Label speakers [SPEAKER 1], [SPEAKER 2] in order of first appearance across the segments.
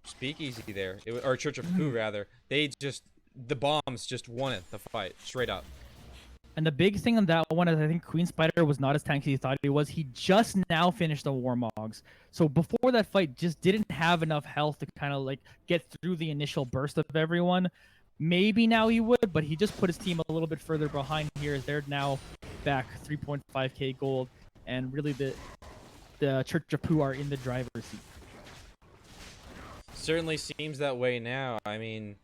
[SPEAKER 1] Speakeasy there, or Church of Pooh rather. The bombs just won it, the fight, straight up.
[SPEAKER 2] And the big thing on that one is I think Queen Spider was not as tanky as he thought he was. He just now finished the Warmogs. So before that fight, just didn't have enough health to kind of like get through the initial burst of everyone. Maybe now he would, but he just put his team a little bit further behind here as they're now back 3.5k gold. And really the Church of Pooh are in the driver's seat.
[SPEAKER 1] Certainly seems that way now. I mean,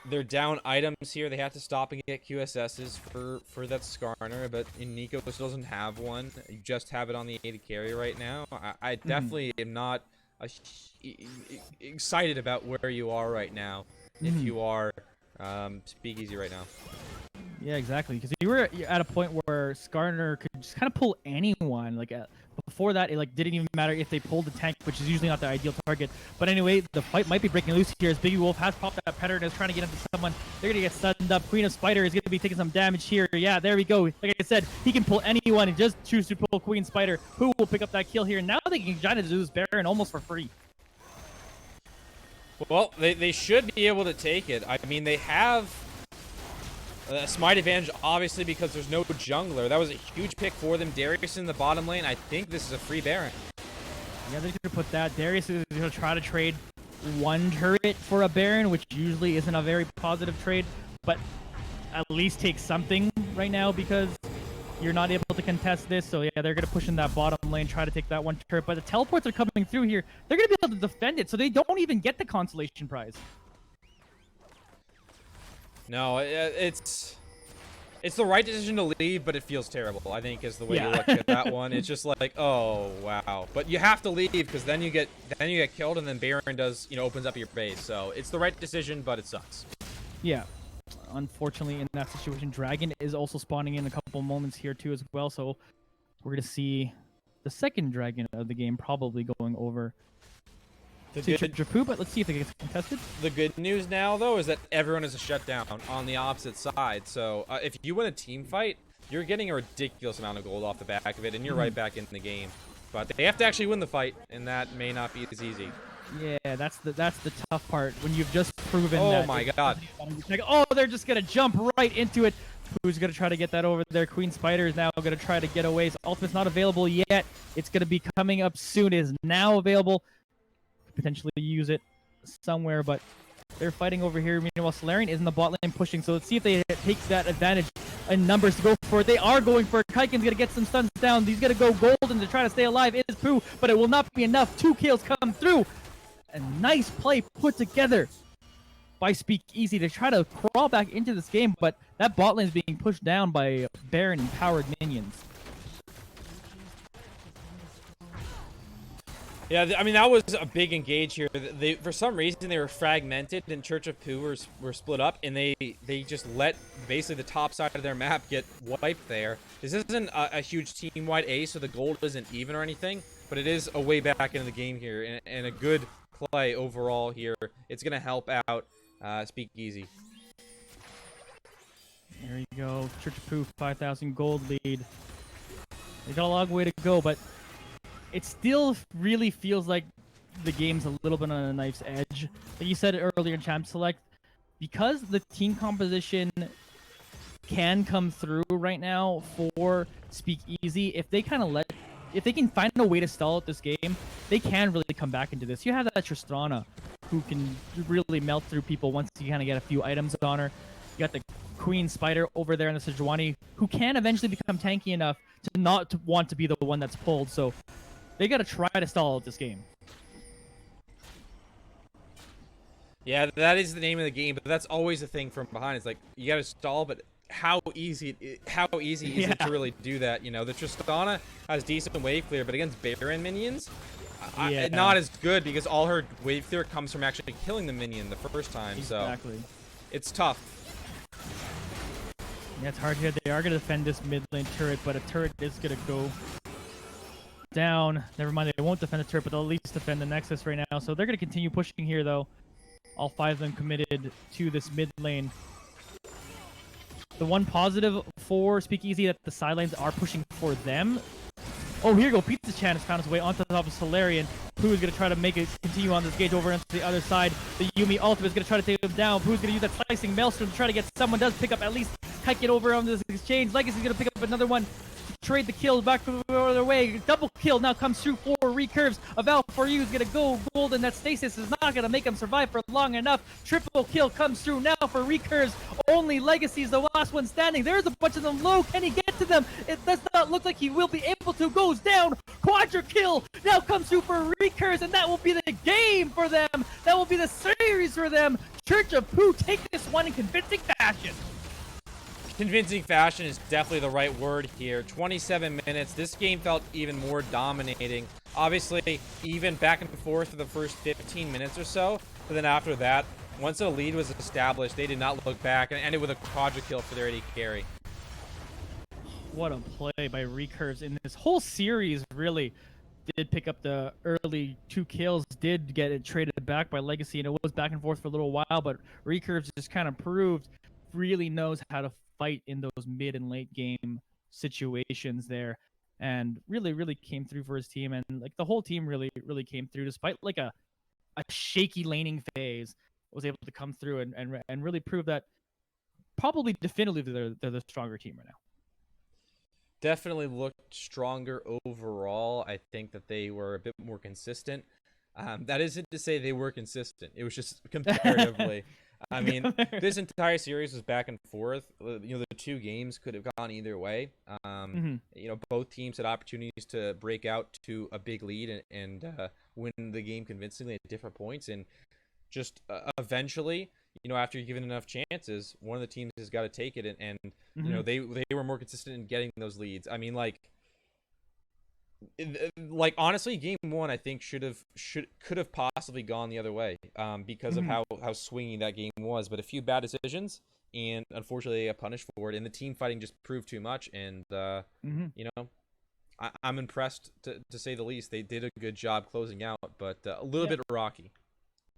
[SPEAKER 1] they're down items here. They have to stop and get QSSs for that Skarner, but Nico still doesn't have one. You just have it on the AD carry right now. I definitely am not excited about where you are right now. If you are Speakeasy right now.
[SPEAKER 2] Yeah, exactly. Because you were at a point where Skarner could just kind of pull anyone. Like before that, it didn't even matter if they pulled the tank, which is usually not the ideal target. But anyway, the fight might be breaking loose here as Biggie Wolf has popped that Predator and is trying to get into someone. They're gonna get stunned up. Queen of Spider is gonna be taking some damage here. Yeah, there we go. Like I said, he can pull anyone and just choose to pull Queen Spider. Who will pick up that kill here? Now they can try to do this Baron almost for free.
[SPEAKER 1] Well, they should be able to take it. I mean, they have a smite advantage, obviously, because there's no jungler. That was a huge pick for them. Darius in the bottom lane. I think this is a free Baron.
[SPEAKER 2] Yeah, they're going to put that. Darius is going to try to trade one turret for a Baron, which usually isn't a very positive trade, but at least take something right now because you're not able to contest this. So, yeah, they're going to push in that bottom lane, try to take that one turret. But the teleports are coming through here. They're going to be able to defend it, so they don't even get the consolation prize.
[SPEAKER 1] No, it's the right decision to leave, but it feels terrible, I think, is the way you look at that one. It's just like, oh, wow. But you have to leave because then you get killed, and then Baron opens up your base. So it's the right decision, but it sucks.
[SPEAKER 2] Yeah. Unfortunately, in that situation, Dragon is also spawning in a couple moments here too as well. So we're going to see the second Dragon of the game probably going over to Church of Pooh, but let's see if it gets contested.
[SPEAKER 1] The good news now, though, is that everyone is a shutdown on the opposite side. So if you win a team fight, you're getting a ridiculous amount of gold off the back of it, and you're right back in the game. But they have to actually win the fight, and that may not be as easy.
[SPEAKER 2] Yeah, that's the tough part when you've just proven that.
[SPEAKER 1] Oh my god.
[SPEAKER 2] Like, oh, they're just going to jump right into it. Who's going to try to get that over there? Queen Spider is now going to try to get away. His ultimate's not available yet. It's going to be coming up soon. It is now available. Potentially use it somewhere, but they're fighting over here. Meanwhile, Solarian is in the bot lane pushing, so let's see if they take that advantage in numbers to go for it. They are going for it. Kaiken's going to get some stuns down. He's going to go golden to try to stay alive. It is Pooh, but it will not be enough. 2 kills come through. A nice play put together by Speakeasy to try to crawl back into this game, but that bot lane is being pushed down by Baron and powered minions.
[SPEAKER 1] Yeah, I mean, that was a big engage here. For some reason, they were fragmented, and Church of Pooh were split up, and they just let basically the top side of their map get wiped there. This isn't a huge team-wide ace, so the gold isn't even or anything, but it is a way back into the game here, and a good play overall here. It's going to help out Speakeasy.
[SPEAKER 2] There you go. Church of Pooh, 5,000 gold lead. They got a long way to go, but it still really feels like the game's a little bit on a knife's edge. Like you said earlier in Champ Select, because the team composition can come through right now for Speakeasy, if they can find a way to stall out this game, they can really come back into this. You have that Tristana, who can really melt through people once you kind of get a few items on her. You got the Queen Spider over there in the Sejuani, who can eventually become tanky enough to not want to be the one that's pulled. So they got to try to stall out this game.
[SPEAKER 1] Yeah, that is the name of the game, but that's always the thing from behind. It's like, you got to stall, but how easy is it to really do that? The Tristana has decent wave clear, but against Baron minions, not as good because all her wave clear comes from actually killing the minion the first time.
[SPEAKER 2] Exactly.
[SPEAKER 1] So it's tough.
[SPEAKER 2] Yeah, it's hard here. They are going to defend this mid lane turret, but a turret is going to go down. Never mind, they won't defend the turret, but they'll at least defend the Nexus right now. So they're going to continue pushing here, though. All 5 of them committed to this mid lane. The one positive for Speakeasy that the side lanes are pushing for them Oh, here you go. Pizza Chan has found his way onto the top of Solarian. Pooh is going to try to make it continue on this gauge over into the other side. The Yumi ultimate is going to try to take him down. Pooh's going to use that slicing maelstrom to try to get someone does pick up at least Kike over on this exchange. Legacy's going to pick up another one. Trade the kills back the other way. Double kill now comes through for recurves. A Val for you is going to go gold, and that stasis is not going to make him survive for long enough. Triple kill comes through now for recurves. Only Legacy is the last one standing. There's a bunch of them low. Can he get to them? It does not look like he will be able to. Goes down. Quadra kill now comes through for recurves, and that will be the game for them. That will be the series for them. Church of Pooh take this one in convincing fashion.
[SPEAKER 1] Convincing fashion is definitely the right word here. 27 minutes. This game felt even more dominating. Obviously, even back and forth for the first 15 minutes or so. But then after that, once a lead was established, they did not look back and ended with a quadra kill for their AD carry.
[SPEAKER 2] What a play by Recurves in this whole series, really. Did pick up the early 2 kills, did get it traded back by Legacy, and it was back and forth for a little while, but Recurves just kind of proved really knows how to fight in those mid and late game situations there, and really came through for his team, and like the whole team really came through despite like a shaky laning phase, was able to come through and really prove that probably definitively they're the stronger team right now.
[SPEAKER 1] Definitely looked stronger overall. I think that they were a bit more consistent. That isn't to say they were consistent. It was just comparatively. I mean, this entire series was back and forth. You know, the 2 games could have gone either way. You know, both teams had opportunities to break out to a big lead and win the game convincingly at different points. And just eventually, you know, after you're given enough chances, one of the teams has got to take it. And you know, they were more consistent in getting those leads. I mean, like honestly, game 1 I think could have possibly gone the other way because of how swingy that game was, but a few bad decisions and unfortunately they got punished for it, and the team fighting just proved too much. And you know, I'm impressed to say the least. They did a good job closing out, but a little bit rocky.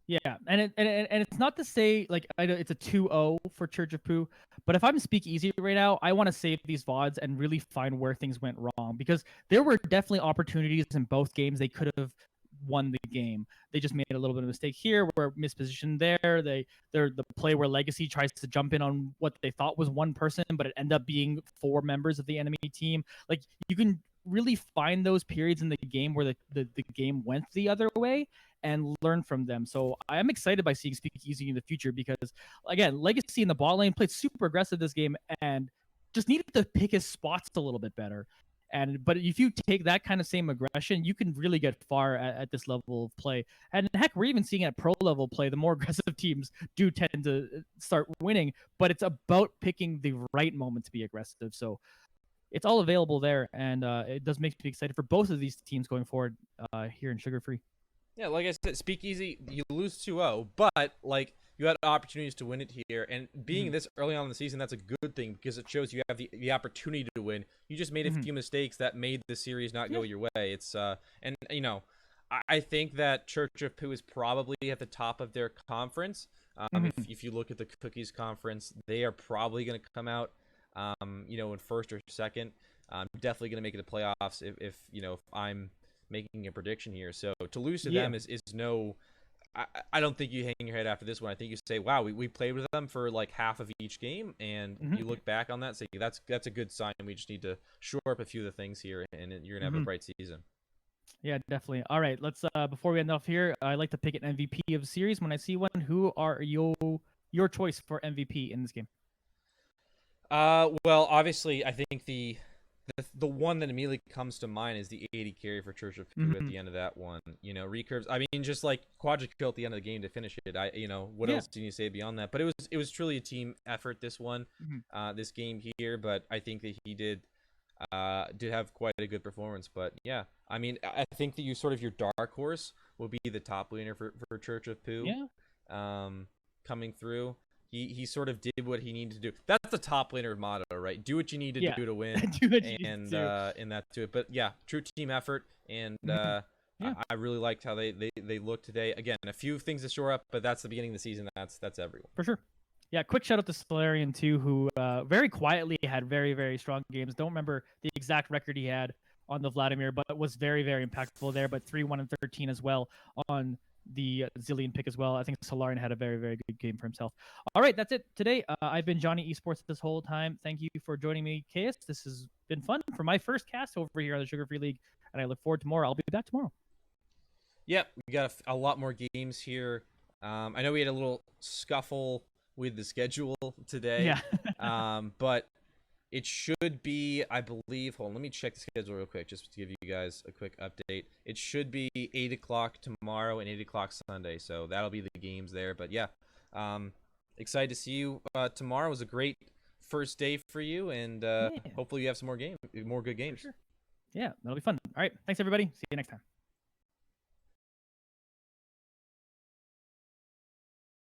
[SPEAKER 2] Yeah, and it's not to say like I know it's a 2-0 for Church of Pooh, but if I'm speakeasy right now, I want to save these VODs and really find where things went wrong, because there were definitely opportunities in both games they could have won the game. They just made a little bit of a mistake here, where mispositioned there. They're the play where Legacy tries to jump in on what they thought was one person, but it ended up being 4 members of the enemy team. Like, you can really find those periods in the game where the game went the other way and learn from them. So I am excited by seeing Speakeasy in the future, because again, Legacy in the bot lane played super aggressive this game and just needed to pick his spots a little bit better. But if you take that kind of same aggression, you can really get far at this level of play. And heck, we're even seeing at pro level play, the more aggressive teams do tend to start winning, but it's about picking the right moment to be aggressive. So it's all available there, and it does make me excited for both of these teams going forward here in Sugar Free.
[SPEAKER 1] Yeah, like I said, Speakeasy, you lose 2-0, but like you had opportunities to win it here, and being this early on in the season, that's a good thing because it shows you have the opportunity to win. You just made a few mistakes that made the series not go your way. It's and you know, I think that Church of Pooh is probably at the top of their conference. If you look at the Cookies conference, they are probably going to come out, you know, in first or second. Definitely going to make it to playoffs if you know, if I'm making a prediction here. So to lose to them is no, I don't think you hang your head after this one. I think you say, wow, we played with them for like half of each game, and you look back on that and say that's a good sign. We just need to shore up a few of the things here, and you're gonna have a bright season.
[SPEAKER 2] Yeah, definitely. All right, let's before we end off here, I like to pick an MVP of the series when I see one. Who are your choice for MVP in this game?
[SPEAKER 1] Well, obviously, I think the one that immediately comes to mind is the 80 carry for Church of Pooh at the end of that one. You know, recurves. I mean, just like quadra kill at the end of the game to finish it. You know, what else do you say beyond that? But it was truly a team effort, this one, this game here. But I think that he did have quite a good performance. But yeah, I mean, I think that you sort of your dark horse will be the top laner for Church of Pooh.
[SPEAKER 2] Yeah.
[SPEAKER 1] Coming through. He sort of did what he needed to do. That's the top laner motto, right? Do what you need to do to win, and that to it. But yeah, true team effort, and I really liked how they looked today. Again, a few things to shore up, but that's the beginning of the season. That's everyone
[SPEAKER 2] for sure. Yeah, quick shout out to Solarian too, who very quietly had very strong games. Don't remember the exact record he had on the Vladimir, but was very, very impactful there. But 3-1 and 13 as well on the Zillion pick as well. I think Solarian had a very, very good game for himself. All right, that's it today. I've been Johnny Esports this whole time. Thank you for joining me, KS. This has been fun for my first cast over here on the Sugar Free League, and I look forward to more. I'll be back tomorrow.
[SPEAKER 1] Yep, we got a lot more games here. I know we had a little scuffle with the schedule today.
[SPEAKER 2] Yeah.
[SPEAKER 1] But it should be, I believe, hold on, let me check the schedule real quick just to give you guys a quick update. It should be 8 o'clock tomorrow and 8 o'clock Sunday, so that'll be the games there. But yeah, excited to see you tomorrow. It was a great first day for you, and hopefully you have some more good games.
[SPEAKER 2] Sure. Yeah, that'll be fun. All right, thanks everybody. See you next time.